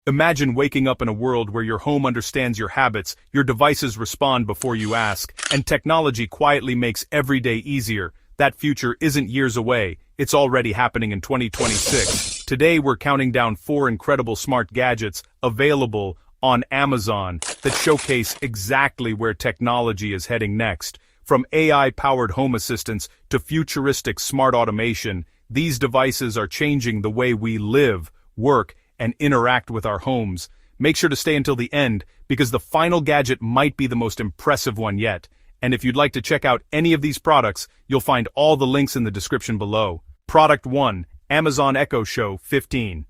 Imagine waking up in a world where your home understands your habits, your devices respond before you ask, and technology quietly makes every day easier. That future isn't years away, it's already happening in 2026. Today we're counting down 4 incredible smart gadgets available on Amazon that showcase exactly where technology is heading next. From AI-powered home assistants to futuristic smart automation, these devices are changing the way we live, work, and interact with our homes. Make sure to stay until the end, because the final gadget might be the most impressive one yet. And if you'd like to check out any of these products, you'll find all the links in the description below. Product 1, Amazon Echo Show 15.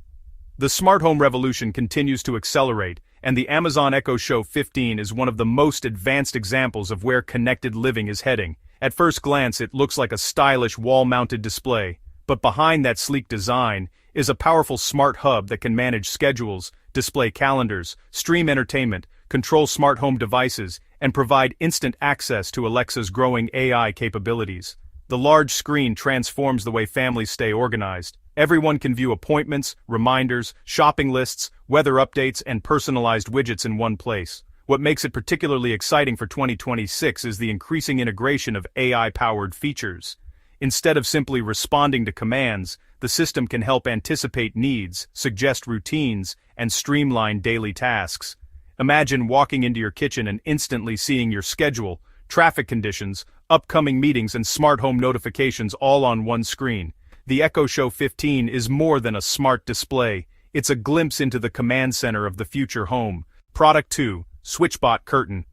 The smart home revolution continues to accelerate, and the Amazon Echo Show 15 is one of the most advanced examples of where connected living is heading. At first glance, it looks like a stylish wall-mounted display, but behind that sleek design is a powerful smart hub that can manage schedules, display calendars, stream entertainment, control smart home devices, and provide instant access to Alexa's growing AI capabilities. The large screen transforms the way families stay organized. Everyone can view appointments, reminders, shopping lists, weather updates, and personalized widgets in one place. What makes it particularly exciting for 2026 is the increasing integration of AI-powered features. Instead of simply responding to commands, the system can help anticipate needs, suggest routines, and streamline daily tasks. Imagine walking into your kitchen and instantly seeing your schedule, traffic conditions, upcoming meetings, and smart home notifications all on one screen. The Echo Show 15 is more than a smart display. It's a glimpse into the command center of the future home. Product 2, SwitchBot Curtain.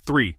3.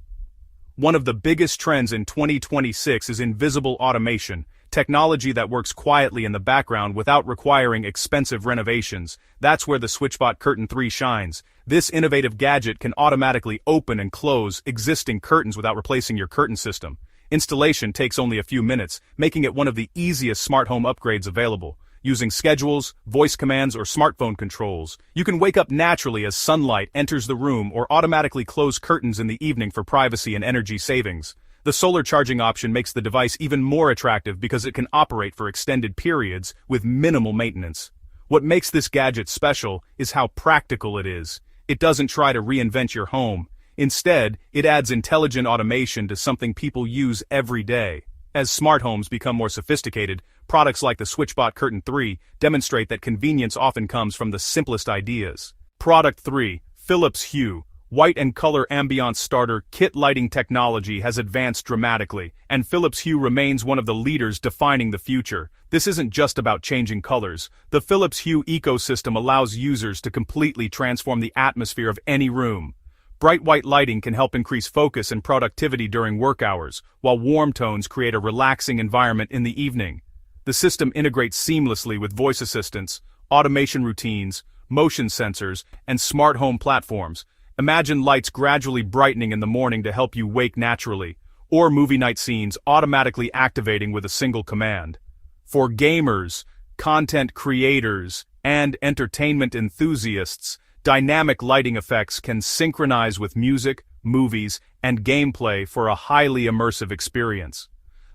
One of the biggest trends in 2026 is invisible automation, technology that works quietly in the background without requiring expensive renovations. That's where the SwitchBot Curtain 3 shines. This innovative gadget can automatically open and close existing curtains without replacing your curtain system. Installation takes only a few minutes, making it one of the easiest smart home upgrades available. Using schedules, voice commands, or smartphone controls, you can wake up naturally as sunlight enters the room or automatically close curtains in the evening for privacy and energy savings. The solar charging option makes the device even more attractive because it can operate for extended periods with minimal maintenance. What makes this gadget special is how practical it is. It doesn't try to reinvent your home. Instead, it adds intelligent automation to something people use every day. As smart homes become more sophisticated, products like the SwitchBot Curtain 3 demonstrate that convenience often comes from the simplest ideas. Product 3, Philips Hue. White and color Ambiance starter kit lighting technology has advanced dramatically, and Philips Hue remains one of the leaders defining the future. This isn't just about changing colors. The Philips Hue ecosystem allows users to completely transform the atmosphere of any room. Bright white lighting can help increase focus and productivity during work hours, while warm tones create a relaxing environment in the evening. The system integrates seamlessly with voice assistants, automation routines, motion sensors, and smart home platforms. Imagine lights gradually brightening in the morning to help you wake naturally, or movie night scenes automatically activating with a single command. For gamers, content creators, and entertainment enthusiasts, dynamic lighting effects can synchronize with music, movies, and gameplay for a highly immersive experience.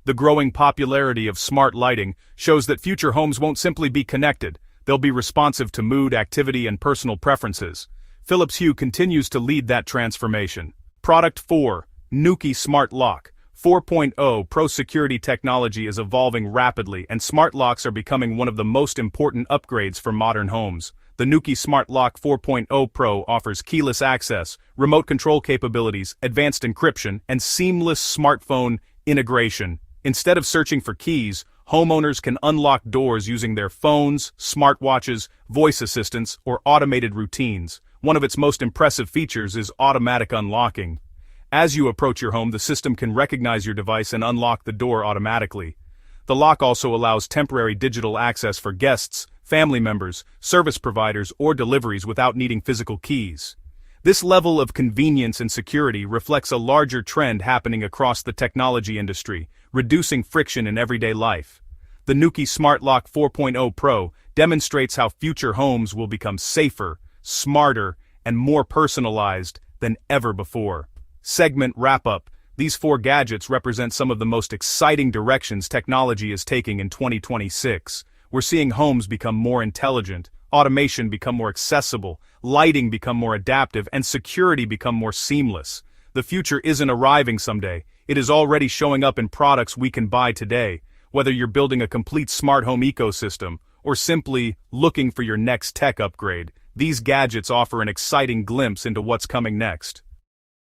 The growing popularity of smart lighting shows that future homes won't simply be connected, they'll be responsive to mood, activity, and personal preferences. Philips Hue continues to lead that transformation. Product 4, Nuki Smart Lock. 4.0 Pro security technology is evolving rapidly, and smart locks are becoming one of the most important upgrades for modern homes. The Nuki Smart Lock 4.0 Pro offers keyless access, remote control capabilities, advanced encryption, and seamless smartphone integration. Instead of searching for keys, homeowners can unlock doors using their phones, smartwatches, voice assistants, or automated routines. One of its most impressive features is automatic unlocking. As you approach your home, the system can recognize your device and unlock the door automatically. The lock also allows temporary digital access for guests, family members, service providers, or deliveries without needing physical keys. This level of convenience and security reflects a larger trend happening across the technology industry, reducing friction in everyday life. The Nuki Smart Lock 4.0 Pro demonstrates how future homes will become safer, smarter, and more personalized than ever before. Segment wrap-up. These 4 gadgets represent some of the most exciting directions technology is taking in 2026. We're seeing homes become more intelligent, automation become more accessible, lighting become more adaptive, and security become more seamless. The future isn't arriving someday, it is already showing up in products we can buy today, whether you're building a complete smart home ecosystem, or simply looking for your next tech upgrade. These gadgets offer an exciting glimpse into what's coming next.